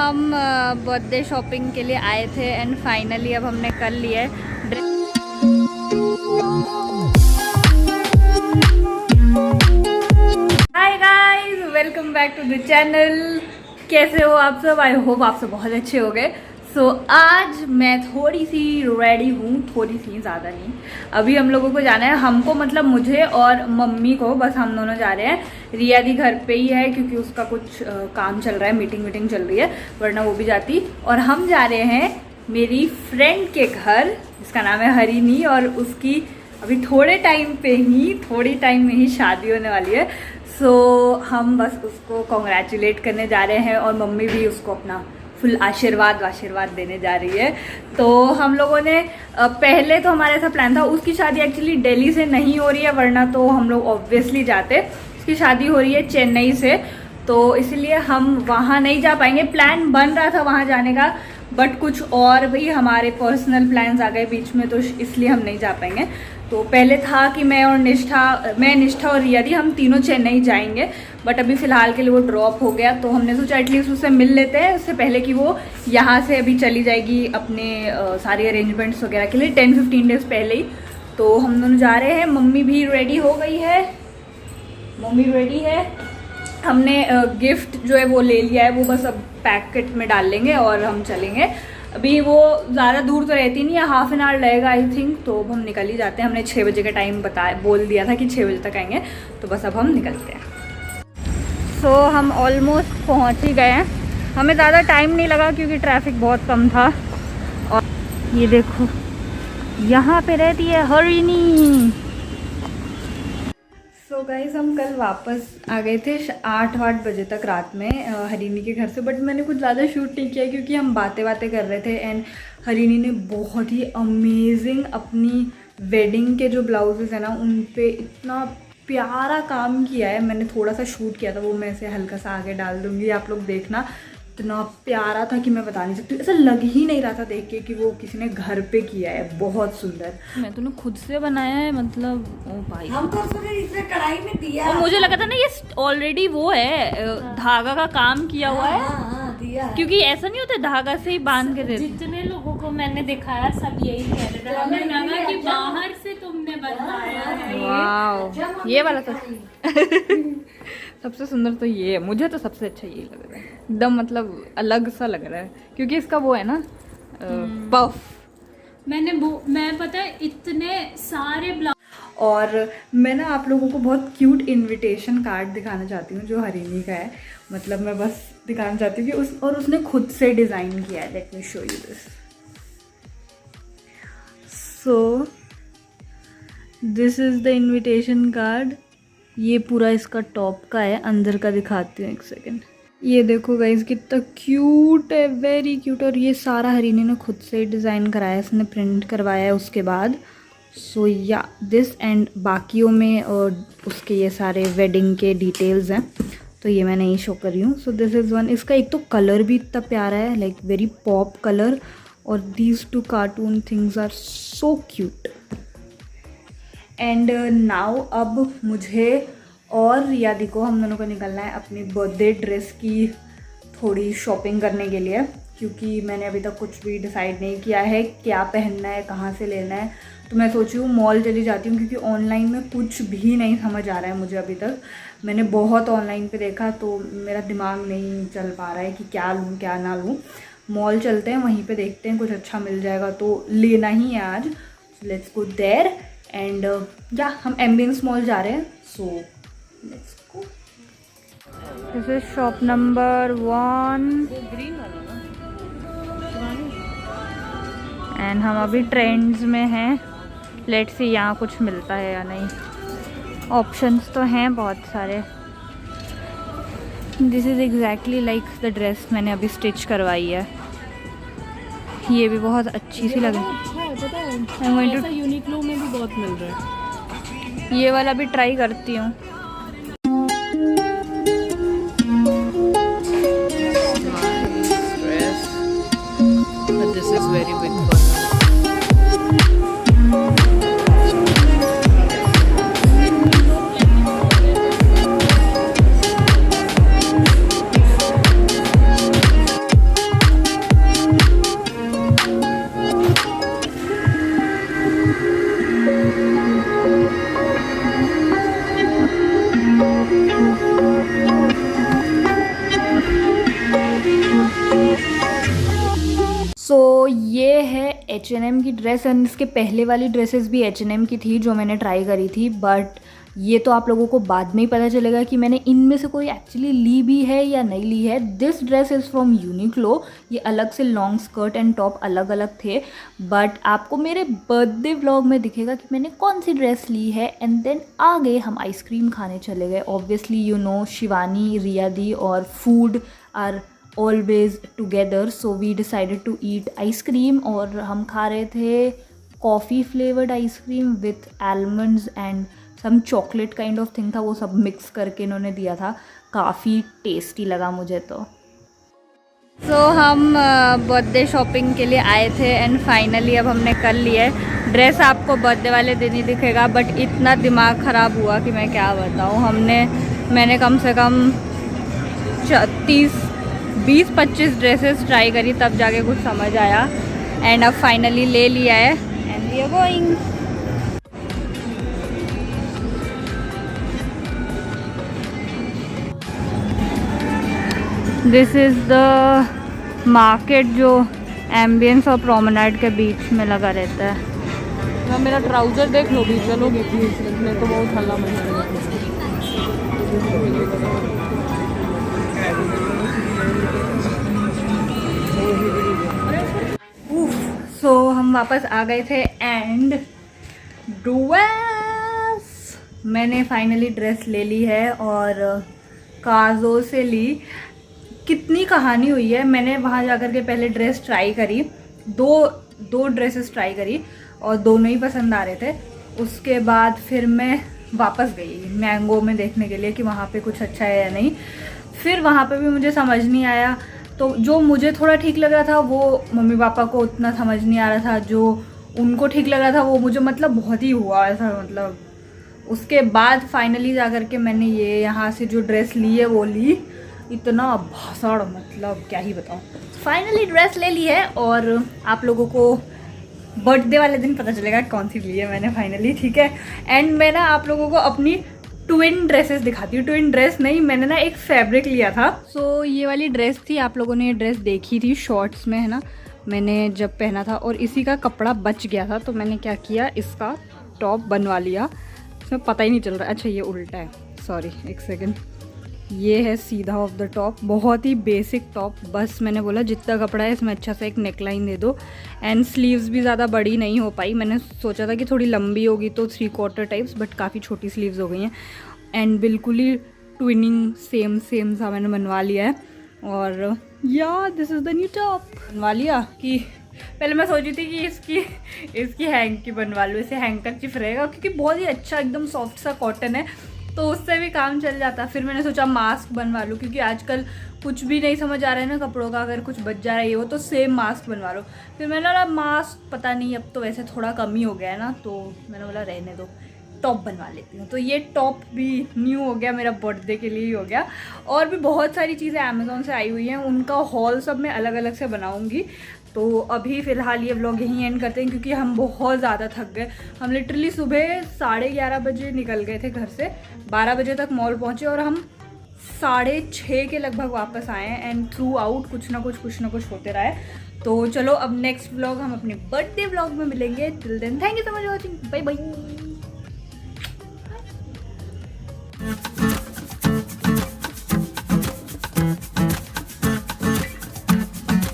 हम birthday shopping के लिए आए थे एंड फाइनली अब हमने कर लिया है hi guys, welcome back to the channel. कैसे हो आप सब? आई होप आप सब बहुत अच्छे हो गए। सो आज मैं थोड़ी सी रेडी हूँ, थोड़ी सी, ज़्यादा नहीं। अभी हम लोगों को जाना है, हमको मतलब मुझे और मम्मी को, बस हम दोनों जा रहे हैं। रिया दी घर पे ही है क्योंकि उसका कुछ काम चल रहा है, मीटिंग चल रही है, वरना वो भी जाती। और हम जा रहे हैं मेरी फ्रेंड के घर, जिसका नाम है हरिनी, और उसकी अभी थोड़े टाइम में ही शादी होने वाली है। सो हम बस उसको कॉन्ग्रेचुलेट करने जा रहे हैं और मम्मी भी उसको अपना फुल आशीर्वाद देने जा रही है। तो हम लोगों ने पहले तो हमारा ऐसा प्लान था, उसकी शादी एक्चुअली दिल्ली से नहीं हो रही है, वरना तो हम लोग ऑब्वियसली जाते। उसकी शादी हो रही है चेन्नई से, तो इसलिए हम वहाँ नहीं जा पाएंगे। प्लान बन रहा था वहाँ जाने का, बट कुछ और भी हमारे पर्सनल प्लान्स आ गए बीच में, तो इसलिए हम नहीं जा पाएंगे। तो पहले था कि मैं निष्ठा और रिया दी, हम तीनों चेन्नई जाएंगे, बट अभी फ़िलहाल के लिए वो ड्रॉप हो गया। तो हमने सोचा एटलीस्ट उससे मिल लेते हैं, उससे पहले कि वो यहाँ से अभी चली जाएगी अपने सारे अरेंजमेंट्स वगैरह के लिए 10-15 डेज़ पहले ही। तो हम दोनों जा रहे हैं, मम्मी भी रेडी हो गई है, मम्मी रेडी है। हमने गिफ्ट जो है वो ले लिया है, वो बस अब पैकेट में डाल लेंगे और हम चलेंगे। अभी वो ज़्यादा दूर तो रहती नहीं है, हाफ एन आवर लगेगा आई थिंक, तो अब हम निकल ही जाते हैं। हमने 6 बजे का टाइम बोल दिया था कि 6 बजे तक आएंगे, तो बस अब हम निकलते हैं। सो हम ऑलमोस्ट पहुंच ही गए हैं। हमें ज़्यादा टाइम नहीं लगा क्योंकि ट्रैफिक बहुत कम था। और ये देखो, यहाँ पे रहती है हरिनी। सो गाइस, हम कल वापस आ गए थे 8-8 बजे तक रात में हरिनी के घर से, बट मैंने कुछ ज़्यादा शूट नहीं किया क्योंकि हम बातें कर रहे थे। एंड हरिनी ने बहुत ही अमेजिंग अपनी वेडिंग के जो ब्लाउजेस है ना, उन पे इतना प्यारा काम किया है। मैंने थोड़ा सा शूट किया था, वो मैं ऐसे हल्का सा आगे डाल दूँगी, आप लोग देखना। इतना प्यारा था कि मैं बता नहीं सकती, ऐसा लग ही नहीं रहा था देख के कि वो किसी ने घर पे किया है। बहुत सुंदर। मैं तूने खुद से बनाया है, मतलब ओ भाई, हम तो इसने कढ़ाई में दिया। और मुझे लगा था ना ये ऑलरेडी वो है, धागा का काम किया हुआ है। दिया है। क्योंकि ऐसा नहीं होता, धागा से ही बांध के देते। जितने लोगों को मैंने दिखाया सब यही कह रहे थे, हमें लगा कि बाहर से तुमने बनवाया है। वाह, ये वाला तो सबसे सुंदर तो ये है, मुझे तो सबसे अच्छा ये लग रहा है, एकदम मतलब अलग सा लग रहा है क्योंकि इसका वो है ना पफ। मैं पता है इतने सारे और मैं ना आप लोगों को बहुत क्यूट इनविटेशन कार्ड दिखाना चाहती हूँ जो हरिनी का है। मतलब मैं बस दिखाना चाहती हूँ कि उसने खुद से डिज़ाइन किया है। Let me show you this. So this is the invitation card. ये पूरा इसका टॉप का है, अंदर का दिखाती हूँ, एक सेकेंड। ये देखो गाइस, कितना क्यूट है, वेरी क्यूट। और ये सारा हरिनी ने खुद से डिज़ाइन कराया, इसने प्रिंट करवाया है उसके बाद। सो या दिस एंड बाकियों में उसके ये सारे वेडिंग के डिटेल्स हैं, तो ये मैं नहीं शो कर रही हूँ। So this is one. इसका एक तो कलर भी इतना प्यारा है, लाइक वेरी पॉप कलर, और these 2 cartoon things are so cute. And now अब मुझे और रिया दी को, हम दोनों को निकलना है अपनी बर्थडे ड्रेस की थोड़ी शॉपिंग करने के लिए, क्योंकि मैंने अभी तक कुछ भी डिसाइड नहीं किया है क्या पहनना है, कहाँ से लेना है। तो मैं सोची हूँ मॉल चली जाती हूँ, क्योंकि ऑनलाइन में कुछ भी नहीं समझ आ रहा है मुझे अभी तक। मैंने बहुत ऑनलाइन पे देखा, तो मेरा दिमाग नहीं चल पा रहा है कि क्या लूँ क्या ना लूँ। मॉल चलते हैं, वहीं पे देखते हैं, कुछ अच्छा मिल जाएगा तो लेना ही है आज। Let's go there. एंड या हम एम्बियंस मॉल जा रहे हैं, so let's go. This is shop number 1 and हम अभी ट्रेंड्स में हैं। लेट्स सी यहाँ कुछ मिलता है या नहीं। ऑप्शंस तो हैं बहुत सारे। This is exactly like the dress मैंने अभी स्टिच करवाई है। ये भी बहुत अच्छी सी लग रही है, पता है, ऐसा यूनिक्लो में भी बहुत मिल रहा है। ये वाला भी ट्राई करती हूँ। This is very big fun. ये है H&M की ड्रेस एंड इसके पहले वाली ड्रेसेस भी H&M की थी जो मैंने ट्राई करी थी, बट ये तो आप लोगों को बाद में ही पता चलेगा कि मैंने इनमें से कोई एक्चुअली ली भी है या नहीं ली है। This dress is from Uniqlo. ये अलग से लॉन्ग स्कर्ट एंड टॉप अलग अलग थे, बट आपको मेरे बर्थडे व्लॉग में दिखेगा कि मैंने कौन सी ड्रेस ली है। एंड देन आगे हम आइसक्रीम खाने चले गए। Obviously you know Shivani, Riya दी और food are always together, so we decided to eat ice cream. और हम खा रहे थे coffee flavoured ice cream with almonds and some chocolate kind of thing था, वो सब मिक्स करके इन्होंने दिया था। काफ़ी टेस्टी लगा मुझे तो। सो हम बर्थडे शॉपिंग के लिए आए थे एंड फाइनली अब हमने कर लिया है। ड्रेस आपको बर्थडे वाले दिन ही दिखेगा, बट इतना दिमाग ख़राब हुआ कि मैं क्या बताऊँ। मैंने कम से कम 20-25 ड्रेसेस ट्राई करी, तब जाके कुछ समझ आया एंड अब फाइनली ले लिया है and we are going. This is the market जो एम्बियंस और प्रोमेनाड के बीच में लगा रहता है। अब मेरा ट्राउजर देख लो भी, चलोगी प्लीज, मेरे को बहुत हल्ला मच सो हम वापस आ गए थे एंड ड्रेस मैंने फाइनली ड्रेस ले ली है और काजो से ली। कितनी कहानी हुई है। मैंने वहाँ जाकर के पहले ड्रेस ट्राई करी, दो ड्रेसेस ट्राई करी और दोनों ही पसंद आ रहे थे। उसके बाद फिर मैं वापस गई मैंगो में देखने के लिए कि वहाँ पे कुछ अच्छा है या नहीं। फिर वहाँ पे भी मुझे समझ नहीं आया, तो जो मुझे थोड़ा ठीक लग रहा था वो मम्मी पापा को उतना समझ नहीं आ रहा था, जो उनको ठीक लग रहा था वो मुझे मतलब बहुत ही हुआ ऐसा मतलब। उसके बाद फाइनली जा कर के मैंने ये यहाँ से जो ड्रेस ली है वो ली। इतना भाषण मतलब क्या ही बताऊँ। फाइनली ड्रेस ले ली है और आप लोगों को बर्थडे वाले दिन पता चलेगा कौन सी ली है मैंने फाइनली, ठीक है। एंड मैं ना आप लोगों को अपनी ट्विन ड्रेसेस दिखाती हूँ। ट्विन ड्रेस नहीं, मैंने ना एक फैब्रिक लिया था। सो ये वाली ड्रेस थी, आप लोगों ने ये ड्रेस देखी थी शॉर्ट्स में, है ना, मैंने जब पहना था और इसी का कपड़ा बच गया था, तो मैंने क्या किया, इसका टॉप बनवा लिया। इसमें पता ही नहीं चल रहा, अच्छा ये उल्टा है, सॉरी एक सेकेंड। ये है सीधा ऑफ द टॉप, बहुत ही बेसिक टॉप। बस मैंने बोला जितना कपड़ा है इसमें अच्छा सा एक नेकलाइन दे दो। एंड स्लीव्स भी ज़्यादा बड़ी नहीं हो पाई, मैंने सोचा था कि थोड़ी लंबी होगी तो 3/4 टाइप्स, बट काफ़ी छोटी स्लीव्स हो गई हैं। एंड बिल्कुल ही ट्विनिंग सेम सा मैंने बनवा लिया है। और या this is the new top बनवा लिया। कि पहले मैं सोची थी कि इसकी हैंग की बनवा लूँ, इसे हैंकरचिफ रहेगा क्योंकि बहुत ही अच्छा एकदम सॉफ्ट सा कॉटन है, तो उससे भी काम चल जाता। फिर मैंने सोचा मास्क बनवा लूँ क्योंकि आजकल कुछ भी नहीं समझ आ रहा है ना कपड़ों का, अगर कुछ बच जा रहा है वो तो सेम मास्क बनवा लो। फिर मैंने बोला मास्क पता नहीं, अब तो वैसे थोड़ा कम ही हो गया है ना, तो मैंने बोला रहने दो, टॉप बनवा लेती हूँ। तो ये टॉप भी न्यू हो गया, मेरा बर्थडे के लिए ही हो गया। और भी बहुत सारी चीज़ें अमेज़ोन से आई हुई हैं, उनका हॉल सब मैं अलग अलग से बनाऊँगी। तो अभी फ़िलहाल ये व्लॉग यहीं एंड करते हैं क्योंकि हम बहुत ज़्यादा थक गए। हम लिटरली सुबह 11:30 बजे निकल गए थे घर से, 12 बजे तक मॉल पहुँचे और हम 6:30 के लगभग वापस आए हैं। एंड थ्रू आउट कुछ ना कुछ होते रहा है। तो चलो अब नेक्स्ट व्लॉग हम अपने बर्थडे व्लॉग में मिलेंगे। Till then thank you so much watching, bye bye.